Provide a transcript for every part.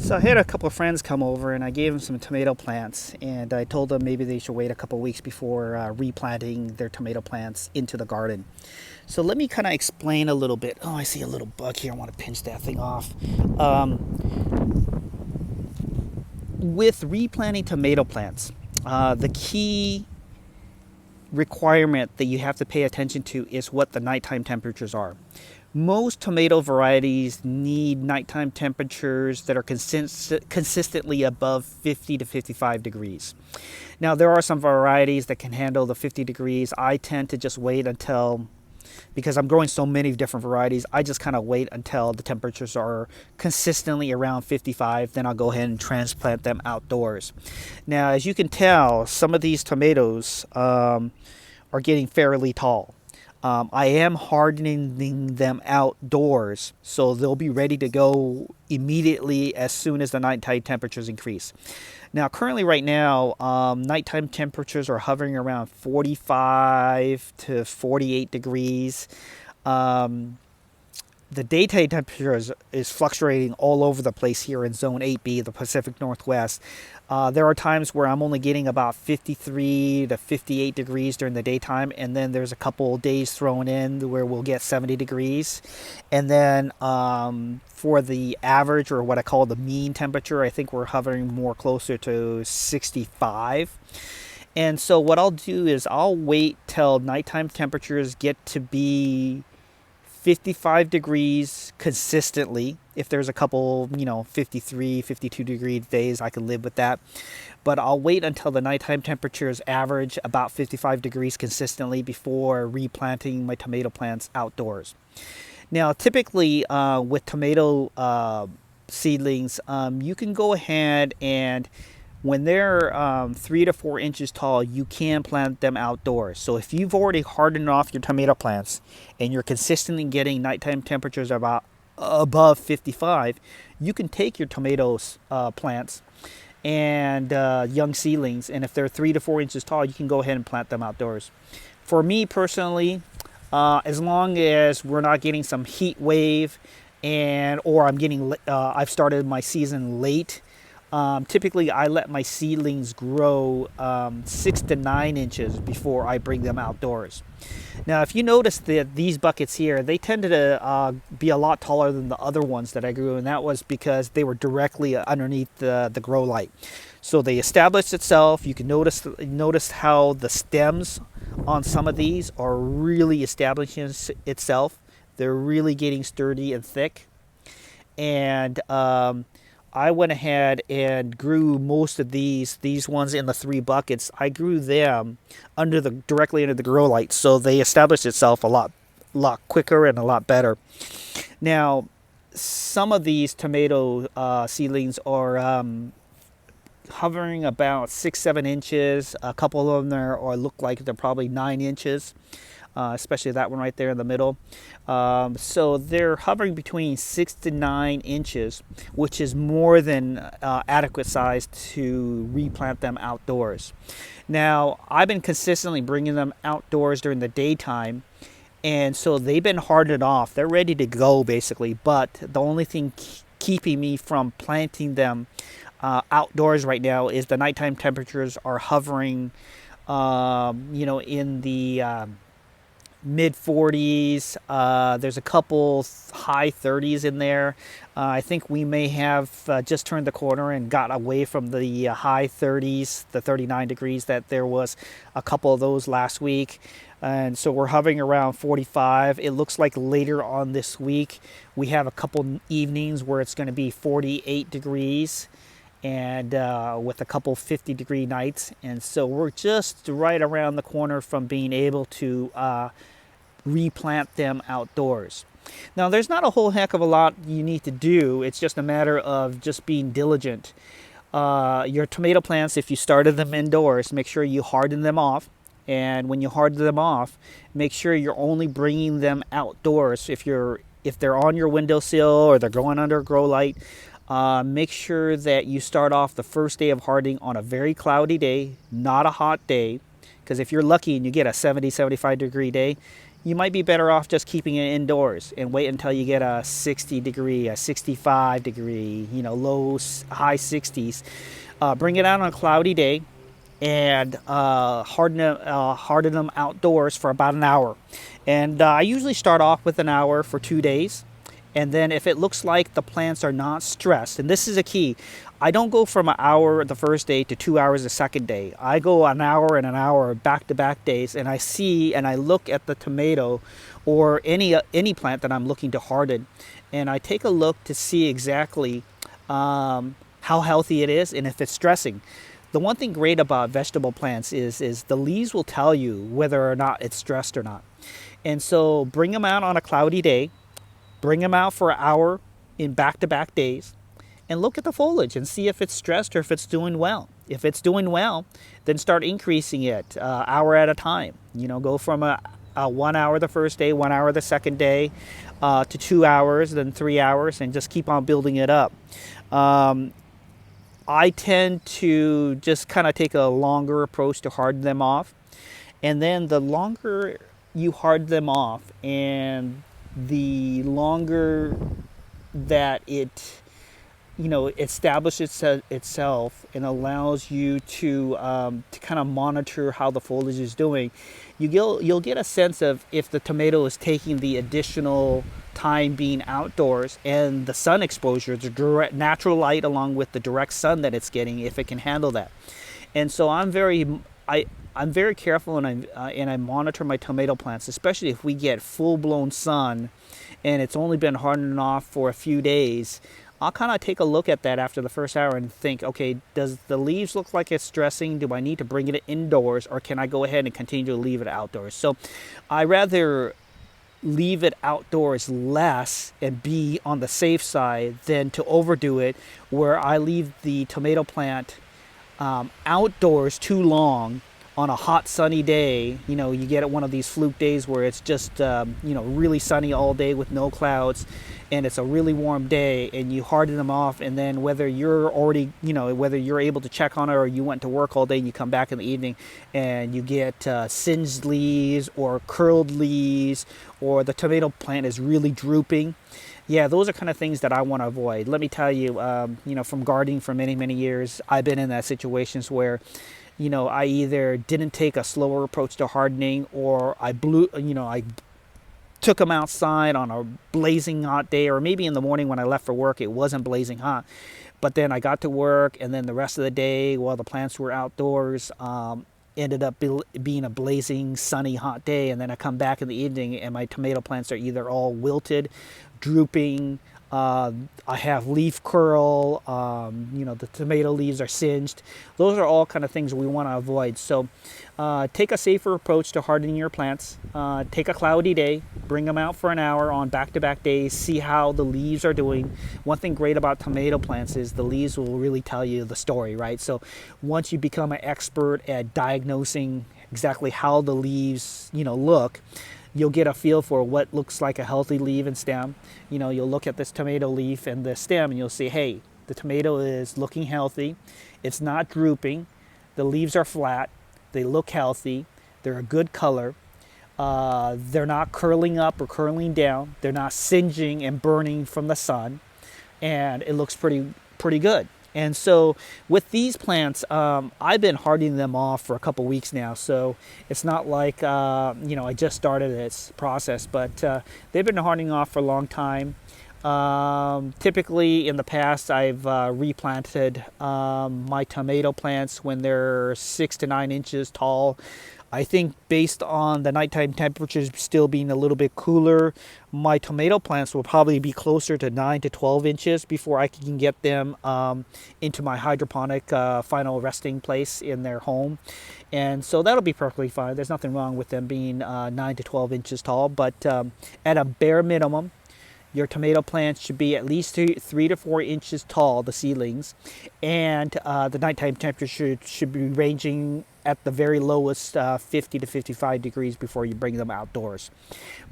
So I had a couple of friends come over and I gave them some tomato plants, and I told them maybe they should wait a couple of weeks before replanting their tomato plants into the garden. So let me kind of explain a little bit. Oh, I see a little bug here. I want to pinch that thing off. With replanting tomato plants, the key requirement that you have to pay attention to is what the nighttime temperatures are. Most tomato varieties need nighttime temperatures that are consistently above 50 to 55 degrees. Now, there are some varieties that can handle the 50 degrees. I tend to just wait until, because I'm growing so many different varieties, I just kind of wait until the temperatures are consistently around 55. Then I'll go ahead and transplant them outdoors. Now, as you can tell, some of these tomatoes are getting fairly tall. I am hardening them outdoors, so they'll be ready to go immediately as soon as the nighttime temperatures increase. Now, currently right now, nighttime temperatures are hovering around 45 to 48 degrees. The daytime temperature is fluctuating all over the place here in Zone 8B, the Pacific Northwest. There are times where I'm only getting about 53 to 58 degrees during the daytime, and then there's a couple days thrown in where we'll get 70 degrees. And then for the average, or what I call the mean temperature, I think we're hovering more closer to 65. And so what I'll do is I'll wait till nighttime temperatures get to be 55 degrees consistently. If there's a couple, 53, 52 degree days, I can live with that. But I'll wait until the nighttime temperatures average about 55 degrees consistently before replanting my tomato plants outdoors. Now, typically with tomato seedlings, you can go ahead and when they're 3 to 4 inches tall, you can plant them outdoors. So if you've already hardened off your tomato plants and you're consistently getting nighttime temperatures about above 55, you can take your tomatoes plants and young seedlings, and if they're 3 to 4 inches tall, you can go ahead and plant them outdoors. For me personally, as long as we're not getting some heat wave or I've started my season late, typically I let my seedlings grow 6 to 9 inches before I bring them outdoors. Now, if you notice that these buckets here, they tended to be a lot taller than the other ones that I grew, and that was because they were directly underneath the grow light. So they established itself. You can notice how the stems on some of these are really establishing itself. They're really getting sturdy and thick. And I went ahead and grew most of these ones in the 3 buckets. I grew them directly under the grow light, so they established itself a lot quicker and a lot better. Now, some of these tomato seedlings are hovering about 6-7 inches. A couple of them look like they're probably 9 inches. Especially that one right there in the middle. So they're hovering between 6 to 9 inches, which is more than adequate size to replant them outdoors. Now, I've been consistently bringing them outdoors during the daytime, and so they've been hardened off. They're ready to go, basically, but the only thing keeping me from planting them outdoors right now is the nighttime temperatures are hovering, in the mid 40s. There's a couple high 30s in there. I think we may have just turned the corner and got away from the high 30s, the 39 degrees that there was a couple of those last week. And so we're hovering around 45. It looks like later on this week we have a couple evenings where it's going to be 48 degrees and with a couple 50-degree nights. And so we're just right around the corner from being able to replant them outdoors. Now, there's not a whole heck of a lot you need to do. It's just a matter of just being diligent. Your tomato plants, if you started them indoors, make sure you harden them off. And when you harden them off, make sure you're only bringing them outdoors. If they're on your windowsill or they're going under a grow light, make sure that you start off the first day of hardening on a very cloudy day, not a hot day. Because if you're lucky and you get a 70, 75 degree day, you might be better off just keeping it indoors and wait until you get a 60 degree, a 65 degree, high 60s. Bring it out on a cloudy day and harden them outdoors for about an hour. And I usually start off with an hour for 2 days. And then if it looks like the plants are not stressed, and this is a key, I don't go from an hour the first day to 2 hours the second day. I go an hour back to back days, and I see and I look at the tomato or any plant that I'm looking to harden, and I take a look to see exactly how healthy it is and if it's stressing. The one thing great about vegetable plants is the leaves will tell you whether or not it's stressed or not. And so bring them out on a cloudy day. Bring them out for an hour in back-to-back days and look at the foliage and see if it's stressed or if it's doing well. If it's doing well, then start increasing it hour at a time. Go from a 1 hour the first day, 1 hour the second day, to 2 hours, then 3 hours, and just keep on building it up. I tend to just kind of take a longer approach to harden them off. And then the longer you harden them off and the longer that it establishes itself and allows you to kind of monitor how the foliage is doing, you'll get a sense of if the tomato is taking the additional time being outdoors and the sun exposure, the direct natural light along with the direct sun that it's getting, if it can handle that. And so I'm very careful, and I monitor my tomato plants, especially if we get full-blown sun and it's only been hardening off for a few days. I'll kind of take a look at that after the first hour and think, okay, does the leaves look like it's stressing? Do I need to bring it indoors, or can I go ahead and continue to leave it outdoors? So I rather leave it outdoors less and be on the safe side than to overdo it, where I leave the tomato plant outdoors too long on a hot sunny day. You get one of these fluke days where it's just really sunny all day with no clouds, and it's a really warm day, and you harden them off, and then whether you're able to check on it or you went to work all day and you come back in the evening and you get singed leaves or curled leaves, or the tomato plant is really drooping. Yeah, those are kind of things that I want to avoid. Let me tell you, from gardening for many, many years, I've been in that situations where I either didn't take a slower approach to hardening, or I took them outside on a blazing hot day, or maybe in the morning when I left for work, it wasn't blazing hot. But then I got to work, and then the rest of the day while the plants were outdoors, ended up being a blazing, sunny, hot day. And then I come back in the evening and my tomato plants are either all wilted, drooping, I have leaf curl, the tomato leaves are singed. Those are all kind of things we want to avoid. So take a safer approach to hardening your plants. Take a cloudy day, bring them out for an hour on back-to-back days, see how the leaves are doing. One thing great about tomato plants is the leaves will really tell you the story, right? So once you become an expert at diagnosing exactly how the leaves, look, you'll get a feel for what looks like a healthy leaf and stem. You'll look at this tomato leaf and the stem and you'll see, hey, the tomato is looking healthy. It's not drooping. The leaves are flat. They look healthy. They're a good color. They're not curling up or curling down. They're not singeing and burning from the sun. And it looks pretty good. And so with these plants, I've been hardening them off for a couple weeks now. So it's not like, I just started this process, but they've been hardening off for a long time. Typically in the past, I've replanted my tomato plants when they're 6 to 9 inches tall. I think based on the nighttime temperatures still being a little bit cooler, my tomato plants will probably be closer to 9 to 12 inches before I can get them into my hydroponic final resting place in their home. And so that'll be perfectly fine. There's nothing wrong with them being 9 to 12 inches tall, but at a bare minimum, your tomato plants should be at least 3 to 4 inches tall, the seedlings, and the nighttime temperature should be ranging at the very lowest 50 to 55 degrees before you bring them outdoors.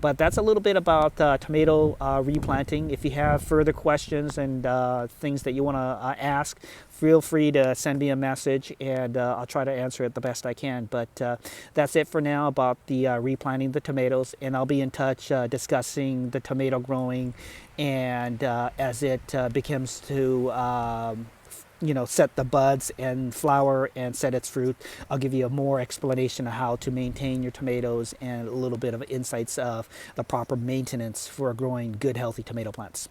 But that's a little bit about tomato replanting. If you have further questions and things that you want to ask, feel free to send me a message, and I'll try to answer it the best I can. But that's it for now about the replanting the tomatoes, and I'll be in touch discussing the tomato growing, and as it begins to set the buds and flower and set its fruit, I'll give you a more explanation of how to maintain your tomatoes and a little bit of insights of the proper maintenance for growing good, healthy tomato plants.